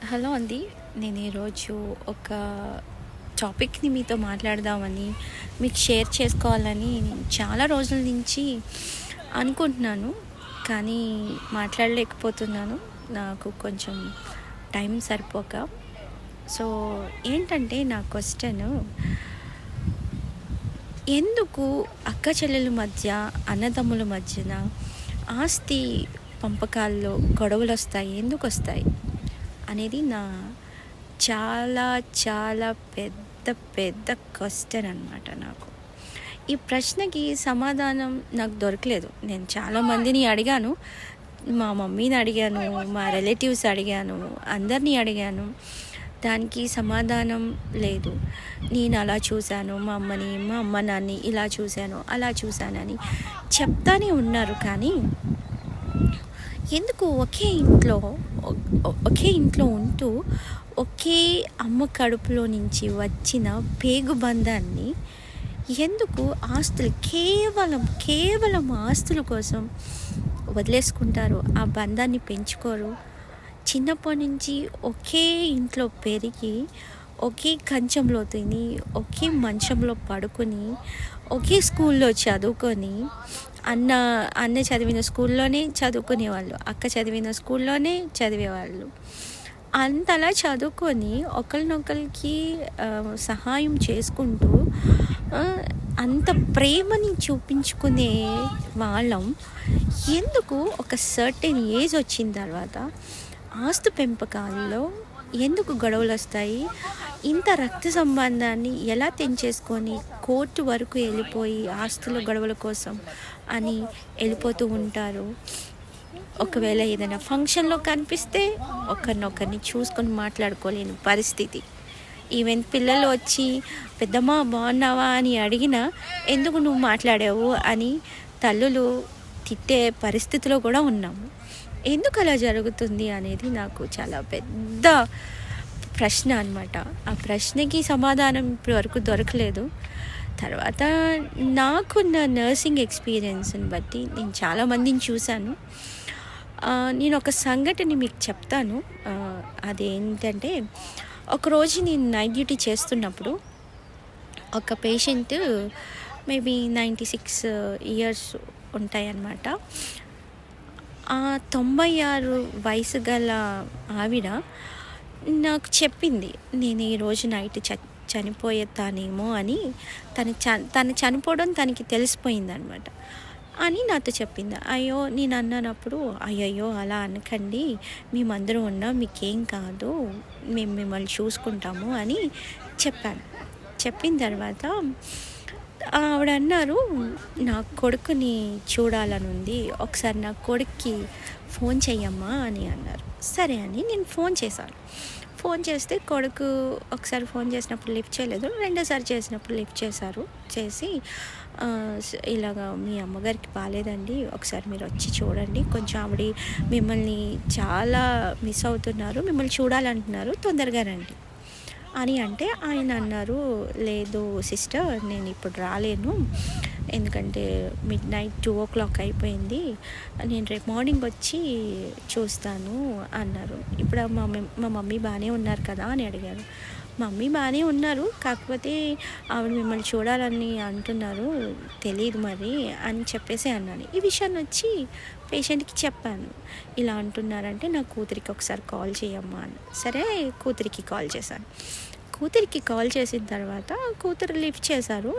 Hello అండి. నేను ఈరోజు ఒక టాపిక్ని మీతో మాట్లాడదామని, మీకు షేర్ చేసుకోవాలని నేను చాలా రోజుల నుంచి అనుకుంటున్నాను. కానీ మాట్లాడలేకపోతున్నాను. నాకు కొంచెం టైం సరిపోక. సో ఏంటంటే నా క్వశ్చన్, ఎందుకు అక్క చెల్లెల మధ్య, అన్నదమ్ముల మధ్యన ఆస్తి పంపకాల్లో గొడవలు వస్తాయి, ఎందుకు వస్తాయి అనేది నా చాలా చాలా పెద్ద పెద్ద క్వశ్చన్ అనమాట. నాకు ఈ ప్రశ్నకి సమాధానం నాకు దొరకలేదు. నేను చాలామందిని అడిగాను, మా మమ్మీని అడిగాను, మా రిలేటివ్స్ అడిగాను, అందరినీ అడిగాను. దానికి సమాధానం లేదు. నేను అలా చూశాను, మా అమ్మని, మా అమ్మ నాన్ని ఇలా చూశాను, అలా చూశానని చెప్తానే ఉన్నారు. కానీ ఎందుకు ఒకే ఇంట్లో ఉంటూ ఒకే అమ్మ కడుపులో నుంచి వచ్చిన పేగు బంధాన్ని ఎందుకు ఆస్తులు కేవలం ఆస్తుల కోసం వదిలేసుకుంటారు? ఆ బంధాన్ని పెంచుకోరు. చిన్నప్పటి నుంచి ఒకే ఇంట్లో పెరిగి, ఒకే కంచంలో తిని, ఒకే మంచంలో పడుకొని, ఒకే స్కూల్లో చదువుకొని, అన్న చదివిన స్కూల్లోనే చదువుకునేవాళ్ళు, అక్క చదివిన స్కూల్లోనే చదివేవాళ్ళు. అంతలా చదువుకొని ఒకరినొకరికి సహాయం చేసుకుంటూ అంత ప్రేమని చూపించుకునే వాళ్ళం ఎందుకు ఒక సర్టెన్ ఏజ్ వచ్చిన తర్వాత ఆస్తు పెంపకాల్లో ఎందుకు గొడవలు వస్తాయి? ఇంత రక్త సంబంధాన్ని ఎలా తెంచేసుకొని కోర్టు వరకు వెళ్ళిపోయి ఆస్తుల గొడవల కోసం అని వెళ్ళిపోతూ ఉంటారు. ఒకవేళ ఏదైనా ఫంక్షన్లో కనిపిస్తే ఒకరినొకరిని చూసుకొని మాట్లాడుకోలేని పరిస్థితి. ఈవెన్ పిల్లలు వచ్చి పెద్దమ్మ బాగున్నావా అని అడిగినా ఎందుకు నువ్వు మాట్లాడావు అని తల్లులు తిట్టే పరిస్థితిలో కూడా ఉన్నాము. ఎందుకు అలా జరుగుతుంది అనేది నాకు చాలా పెద్ద ప్రశ్న అనమాట. ఆ ప్రశ్నకి సమాధానం ఇప్పటి వరకు దొరకలేదు. తర్వాత నాకున్న నర్సింగ్ ఎక్స్పీరియన్స్ని బట్టి నేను చాలామందిని చూశాను. నేను ఒక సంఘటన మీకు చెప్తాను. అదేంటంటే, ఒకరోజు నేను నైట్ డ్యూటీ చేస్తున్నప్పుడు ఒక పేషెంట్ మేబీ 96 ఇయర్స్ ఉంటాయన్నమాట. 96 వయసు గల ఆవిడ నాకు చెప్పింది, నేను ఈరోజు నైట్ చనిపోయేతానేమో అని. తను చనిపోవడం తనకి తెలిసిపోయిందనమాట అని నాతో చెప్పింది. అయ్యో, నేను అన్నప్పుడు, అయ్యయ్యో అలా అనకండి, మేమందరం ఉన్నాం, మీకేం కాదు, మేము మిమ్మల్ని చూసుకుంటాము అని చెప్పాను. చెప్పిన తర్వాత ఆవిడ అన్నారు, నా కొడుకుని చూడాలని ఉంది, ఒకసారి నా కొడుక్కి ఫోన్ చెయ్యమ్మా అని అన్నారు. సరే అని నేను ఫోన్ చేశాను. ఫోన్ చేస్తే కొడుకు ఒకసారి ఫోన్ చేసినప్పుడు లిఫ్ట్ చేయలేదు, రెండోసారి చేసినప్పుడు లిఫ్ట్ చేసి ఇలాగా మీ అమ్మగారికి బాగాలేదండి, ఒకసారి మీరు వచ్చి చూడండి, కొంచెం ఆవిడ మిమ్మల్ని చాలా మిస్ అవుతున్నారు, మిమ్మల్ని చూడాలంటున్నారు, తొందరగా రండి అని అంటే ఆయన అన్నారు, లేదు సిస్టర్, నేను ఇప్పుడు రాలేను, ఎందుకంటే మిడ్నైట్ 2 o'clock అయిపోయింది, నేను రేపు మార్నింగ్ వచ్చి చూస్తాను అన్నారు. ఇప్పుడు మా మమ్మీ బాగానే ఉన్నారు కదా అని అడిగారు. మమ్మీ బాగానే ఉన్నారు, కాకపోతే ఆవిడ మిమ్మల్ని చూడాలని అంటున్నారు, తెలియదు మరి అని చెప్పేసి అన్నాను. ఈ విషయాన్ని వచ్చి పేషెంట్కి చెప్పాను, ఇలా అంటున్నారంటే నా కూతురికి ఒకసారి కాల్ చేయమ్మా అని. సరే, కూతురికి కాల్ చేశాను. కూతురికి కాల్ చేసిన తర్వాత కూతురు లిఫ్ట్ చేశారు.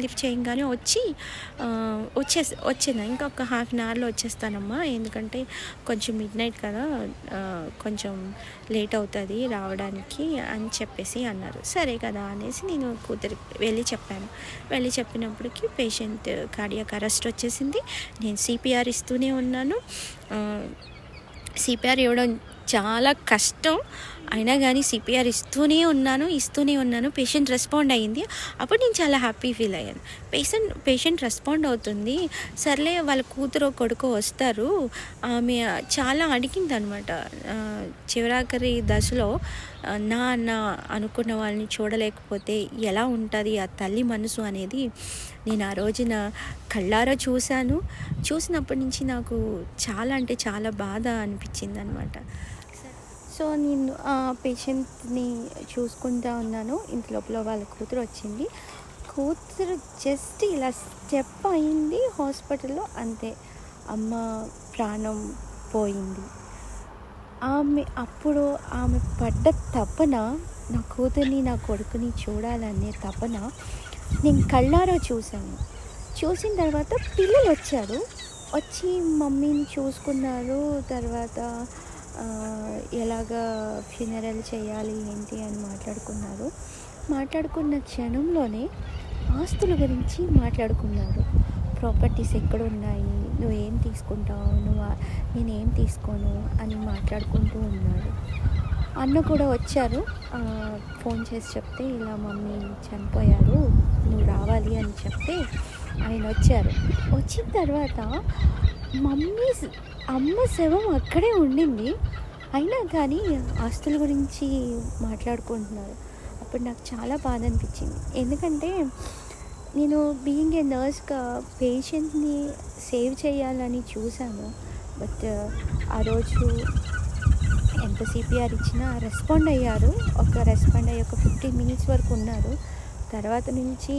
లిఫ్ట్ చేయగానే వచ్చిందా, ఇంకొక హాఫ్ అన్ అవర్లో వచ్చేస్తానమ్మా, ఎందుకంటే కొంచెం మిడ్నైట్ కదా, కొంచెం లేట్ అవుతుంది రావడానికి అని చెప్పేసి అన్నారు. సరే కదా అనేసి నేను కూతురికి వెళ్ళి చెప్పినప్పటికీ పేషెంట్ కార్డియాక్ అరెస్ట్ వచ్చేసింది. నేను సిపిఆర్ ఇస్తూనే ఉన్నాను. సిపిఆర్ ఇవ్వడం చాలా కష్టం, అయినా కానీ సిపిఆర్ ఇస్తూనే ఉన్నాను. పేషెంట్ రెస్పాండ్ అయ్యింది. అప్పుడు నేను చాలా హ్యాపీ ఫీల్ అయ్యాను. పేషెంట్ రెస్పాండ్ అవుతుంది, సర్లే వాళ్ళ కూతురు కొడుకు వస్తారు. ఆమె చాలా అడిగింది అనమాట. చివరాఖరి దశలో అన్న అనుకున్న వాళ్ళని చూడలేకపోతే ఎలా ఉంటుంది ఆ తల్లి మనసు అనేది నేను ఆ రోజున కళ్ళారా చూసినప్పటి నుంచి నాకు చాలా అంటే చాలా బాధ అనిపించింది అనమాట. సో నేను ఆ పేషెంట్‌ని చూసుకుంటా ఉన్నాను. ఇంతలోపల వాళ్ళ కూతురు వచ్చింది. కూతురు జస్ట్ ఇలా స్టెప్ అయింది హాస్పిటల్‌లో, అంతే. అమ్మ ప్రాణం పోయింది. అప్పుడు ఆమె పడ్డ తపన, నా కూతుర్ని, నా కొడుకుని చూడాలనే తపన నేను కళ్ళారా చూశాను. చూసిన తర్వాత పిల్లలొచ్చారు. వచ్చి మమ్మీని చూసుకున్నారు. తర్వాత ఎలాగా ఫ్యూనరల్ చేయాలి ఏంటి అని మాట్లాడుకున్నారు. మాట్లాడుకున్న క్షణంలోనే ఆస్తుల గురించి మాట్లాడుకున్నారు. ప్రాపర్టీస్ ఎక్కడున్నాయి, నువ్వేం తీసుకుంటావు, నేనేం తీసుకోను అని మాట్లాడుకుంటూ ఉన్నారు. అన్న కూడా వచ్చారు. ఫోన్ చేసి చెప్తే ఇలా మమ్మీ చనిపోయారు, నువ్వు రావాలి అని చెప్తే ఆయన వచ్చారు. వచ్చిన తర్వాత అమ్మ శవం అక్కడే ఉండింది. అయినా కానీ ఆస్తుల గురించి మాట్లాడుకుంటున్నారు. అప్పుడు నాకు చాలా బాధ అనిపించింది. ఎందుకంటే నేను బీయింగ్ ఏ నర్స్గా పేషెంట్ని సేవ్ చేయాలని చూశాను. బట్ ఆ రోజు ఎంత సిపిఆర్ ఇచ్చినా రెస్పాండ్ అయ్యారు. రెస్పాండ్ అయ్యి ఒక 15 మినిట్స్ వరకు ఉన్నారు. తర్వాత నుంచి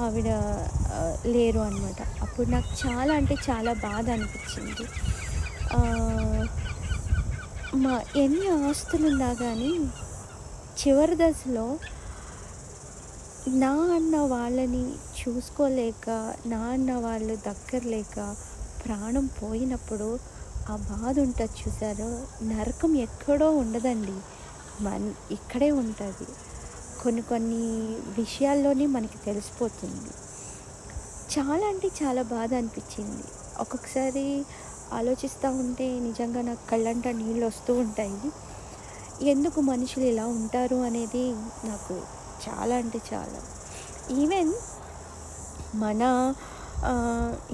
ఆవిడ లేరు అనమాట. అప్పుడు నాకు చాలా అంటే చాలా బాధ అనిపించింది. ఎన్ని ఆస్తులున్నా కానీ చివరి దశలో నా అన్న వాళ్ళని చూసుకోలేక, నా అన్న వాళ్ళు దగ్గర లేక ప్రాణం పోయినప్పుడు ఆ బాధ ఉంటుంది చూసారో, నరకం ఎక్కడో ఉండదండి, ఇక్కడే ఉంటుంది. కొన్ని విషయాల్లోనే మనకి తెలిసిపోతుంది. చాలా అంటే చాలా బాధ అనిపించింది. ఒక్కొక్కసారి ఆలోచిస్తూ ఉంటే నిజంగా నాకు కళ్ళంట నీళ్ళు వస్తూ ఉంటాయి. ఎందుకు మనుషులు ఇలా ఉంటారు అనేది నాకు చాలా అంటే చాలా. ఈవెన్ మన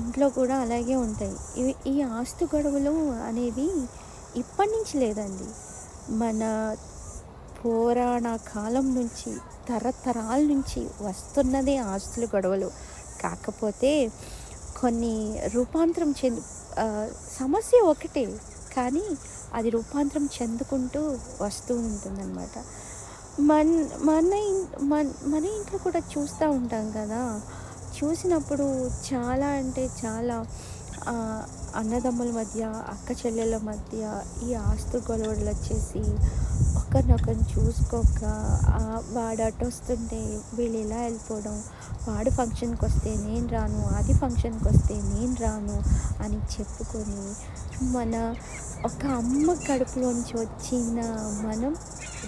ఇంట్లో కూడా అలాగే ఉంటాయి. ఈ ఆస్తు గొడవలు అనేవి ఇప్పటి నుంచి లేదండి, మన పురాణ కాలం నుంచి, తరతరాల నుంచి వస్తున్నదే ఆస్తుల గొడవలు. కాకపోతే కొన్ని రూపాంతరం సమస్య ఒకటే, కానీ అది రూపాంతరం చెందుకుంటూ వస్తూ ఉంటుందన్నమాట. మన ఇంట్లో కూడా చూస్తూ ఉంటాం కదా. చూసినప్పుడు చాలా అంటే చాలా అన్నదమ్ముల మధ్య, అక్క చెల్లెళ్ళ మధ్య ఈ ఆస్తు గొడవలు వచ్చేసి ఒకరినొకరిని చూసుకోక, వాడు అటు వస్తుంటే వీళ్ళు ఇలా వెళ్ళిపోవడం, వాడు ఫంక్షన్కి వస్తే నేను రాను, అది ఫంక్షన్కి వస్తే నేను రాను అని చెప్పుకొని, మన ఒక అమ్మ కడుపులోంచి వచ్చిన మనం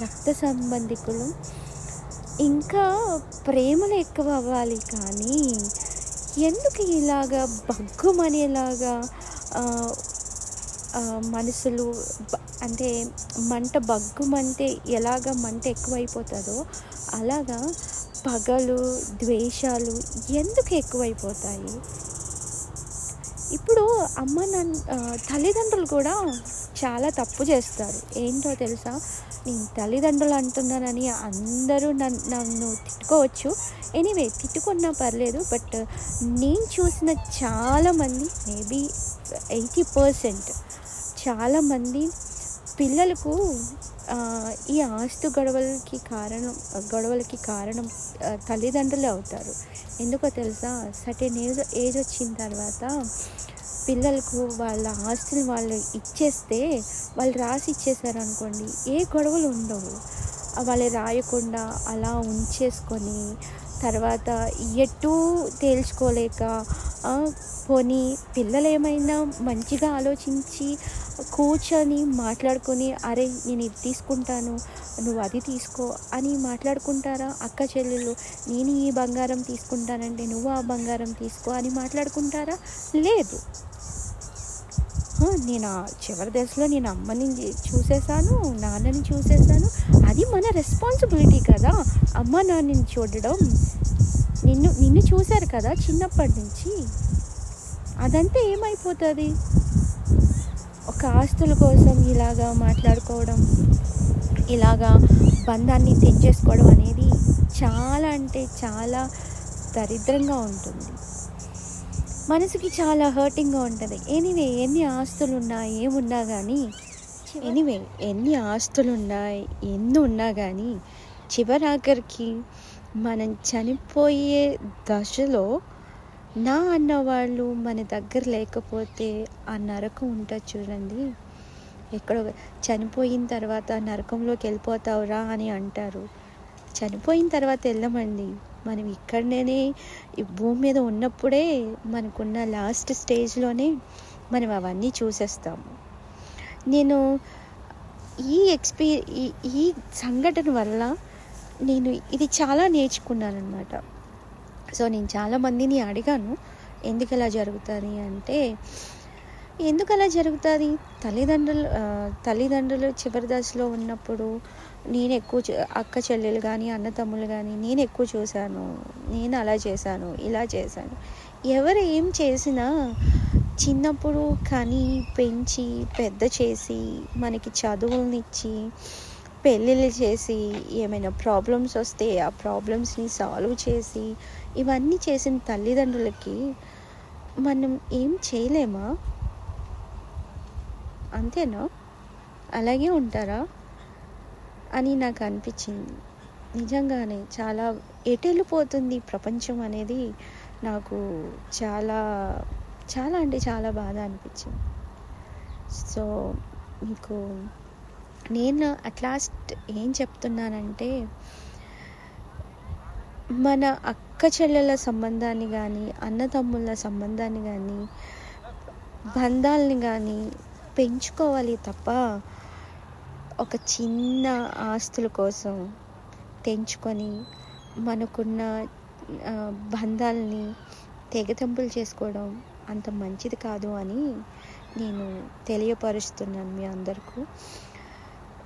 రక్త సంబంధికులు ఇంకా ప్రేమలు ఎక్కువ అవ్వాలి. కానీ ఎందుకు ఇలాగా బగ్గుమనేలాగా మనసులు అంటే మంట బగ్గుమంటే ఎలాగ మంట ఎక్కువైపోతుందో అలాగా పగలు, ద్వేషాలు ఎందుకు ఎక్కువైపోతాయి? ఇప్పుడు తల్లిదండ్రులు కూడా చాలా తప్పు చేస్తారు. ఏంటో తెలుసా? నేను తల్లిదండ్రులు అంటున్నానని అందరూ నన్ను తిట్టుకోవచ్చు. ఎనీవే, తిట్టుకున్నా పర్లేదు. బట్ నేను చూసిన చాలామంది, మేబీ 80% చాలామంది పిల్లలకు ఈ ఆస్తు గొడవలకి కారణం తల్లిదండ్రులే అవుతారు. ఎందుకో తెలుసా? సర్టెన్ ఏజ్ వచ్చిన తర్వాత పిల్లలకు వాళ్ళ ఆస్తులు వాళ్ళు ఇచ్చేస్తే, వాళ్ళు రాసి ఇచ్చేసారనుకోండి, ఏ గొడవలు ఉండవు. వాళ్ళు రాయకుండా అలా ఉంచేసుకొని తర్వాత ఎటూ తేల్చుకోలేక, పోనీ పిల్లలు ఏమైనా మంచిగా ఆలోచించి కూర్చొని మాట్లాడుకొని, అరే నేను ఇది తీసుకుంటాను, నువ్వు అది తీసుకో అని మాట్లాడుకుంటారా? అక్క చెల్లెళ్ళు, నేను ఈ బంగారం తీసుకుంటానంటే నువ్వు ఆ బంగారం తీసుకో అని మాట్లాడుకుంటారా? లేదు. నేను చివరి దశలో నేను అమ్మని చూసేసాను, నాన్నని చూసేసాను. అది మన రెస్పాన్సిబిలిటీ కదా, అమ్మ నాన్నని చూడడం. నిన్ను చూశారు కదా చిన్నప్పటి నుంచి. అదంతా ఏమైపోతుంది? ఒక ఆస్తుల కోసం ఇలాగా మాట్లాడుకోవడం, ఇలాగా బంధాన్ని తెంచేసుకోవడం అనేది చాలా అంటే చాలా దరిద్రంగా ఉంటుంది. మనసుకి చాలా హర్టింగ్గా ఉంటుంది. ఎనీవే, ఎన్ని ఆస్తులు ఉన్నా ఏమున్నా కానీ ఎనీవే ఎన్ని ఆస్తులున్నాయి ఎన్ని ఉన్నా కానీ చివరాఖరికి మనం చనిపోయే దశలో నా అన్నవాళ్ళు మన దగ్గర లేకపోతే ఆ నరకం ఉంటుంది చూడండి. ఎక్కడో చనిపోయిన తర్వాత నరకంలోకి వెళ్ళిపోతావురా అని అంటారు. చనిపోయిన తర్వాత వెళ్ళమండి. మనం ఇక్కడనే ఈ భూమి మీద ఉన్నప్పుడే మనకున్న లాస్ట్ స్టేజ్లోనే మనం అవన్నీ చూసేస్తాము. నేను ఈ సంఘటన వల్ల నేను ఇది చాలా నేర్చుకున్నాను అనమాట. సో నేను చాలామందిని అడిగాను, ఎందుకు అలా జరుగుతుంది అంటే, ఎందుకు అలా జరుగుతుంది, తల్లిదండ్రులు చివరి దశలో ఉన్నప్పుడు నేను ఎక్కువ అక్క చెల్లెలు కానీ అన్న తమ్ముళ్ళు కానీ నేను ఎక్కువ చూశాను, నేను అలా చేశాను ఇలా చేశాను. ఎవరు ఏం చేసినా చిన్నప్పుడు కానీ పెంచి పెద్ద చేసి మనకి చదువులనిచ్చి పెళ్ళిళ్ళు చేసి ఏమైనా ప్రాబ్లమ్స్ వస్తే ఆ ప్రాబ్లమ్స్ని సాల్వ్ చేసి ఇవన్నీ చేసిన తల్లిదండ్రులకి మనం ఏం చేయలేమా? అంతేనా? అలాగే ఉంటారా అని నాకు అనిపించింది. నిజంగానే చాలా ఎటెళ్ళిపోతుంది ప్రపంచం అనేది నాకు చాలా చాలా అంటే చాలా బాధ అనిపించింది. సో మీకు నేను అట్ లాస్ట్ ఏం చెప్తున్నానంటే, మన అక్క చెల్లెల సంబంధాన్ని కానీ అన్నతమ్ముళ్ళ సంబంధాన్ని కానీ బంధాలని కానీ పెంచుకోవాలి తప్ప ఒక చిన్న ఆస్తుల కోసం తెంచుకొని మనకున్న బంధాలని తెగతెంపులు చేసుకోవడం అంత మంచిది కాదు అని నేను తెలియపరుస్తున్నాను మీ అందరికీ.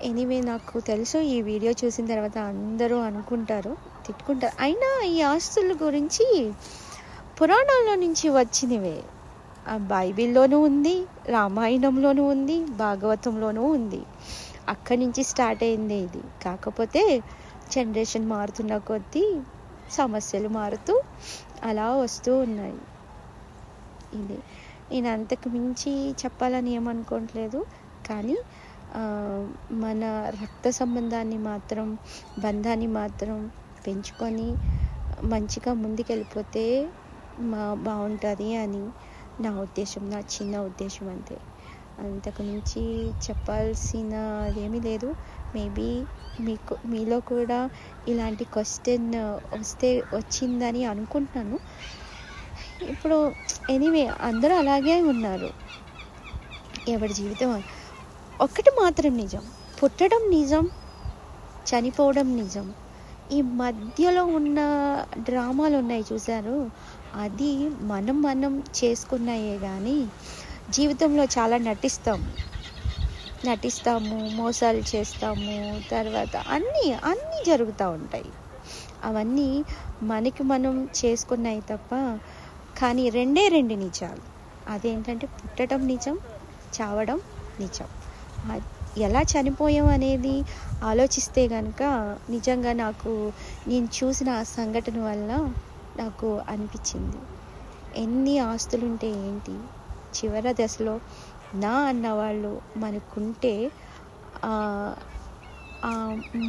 ఎనీవే నాకు తెలుసు ఈ వీడియో చూసిన తర్వాత అందరూ అనుకుంటారు, తిట్టుకుంటారు. అయినా ఈ ఆస్తుల గురించి పురాణాల్లో నుంచి వచ్చినవే. ఆ బైబిల్లోనూ ఉంది, రామాయణంలోనూ ఉంది, భాగవతంలోనూ ఉంది. అక్కడి నుంచి స్టార్ట్ అయింది ఇది. కాకపోతే జనరేషన్ మారుతున్న కొద్దీ సమస్యలు మారుతూ అలా వస్తూ ఉన్నాయి. ఇది నేను అంతకు మించి చెప్పాలని ఏమనుకోవట్లేదు. కానీ మన రక్త సంబంధాన్ని మాత్రం బంధాన్ని మాత్రం పెంచుకొని మంచిగా ముందుకెళ్ళిపోతే బాగుంటుంది అని నా ఉద్దేశం, నా చిన్న ఉద్దేశం అంతే. అంతకు మించి చెప్పాల్సినదేమీ లేదు. మేబీ మీలో కూడా ఇలాంటి క్వశ్చన్ వచ్చిందని అనుకుంటున్నాను. ఇప్పుడు ఎనీవే అందరూ అలాగే ఉన్నారు. ఎవరి జీవితం ఒక్కటి మాత్రం నిజం, పుట్టడం నిజం, చనిపోవడం నిజం. ఈ మధ్యలో ఉన్న డ్రామాలు ఉన్నాయి చూసారు, అది మనం చేసుకున్నాయే కానీ జీవితంలో చాలా నటిస్తాము, మోసాలు చేస్తాము, తర్వాత అన్నీ జరుగుతూ ఉంటాయి. అవన్నీ మనకి మనం చేసుకున్నాయి తప్ప. కానీ రెండు నిజాలు. అదేంటంటే పుట్టడం నిజం, చావడం నిజం. ఎలా చనిపోయాం అనేది ఆలోచిస్తే కనుక నిజంగా నేను చూసిన ఆ సంఘటన వల్ల నాకు అనిపించింది, ఎన్ని ఆస్తులుంటే ఏంటి, చివరి దశలో నా అన్నవాళ్ళు మనకుంటే ఆ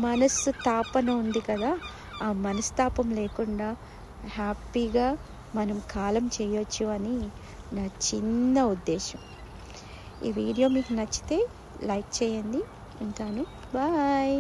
మనస్సు తాపన ఉంది కదా, ఆ మనస్తాపం లేకుండా హ్యాపీగా మనం కాలం చేయొచ్చు అని నా చిన్న ఉద్దేశం. ఈ వీడియో మీకు నచ్చితే లైక్ చేయండి. ఉంటాను. బాయ్.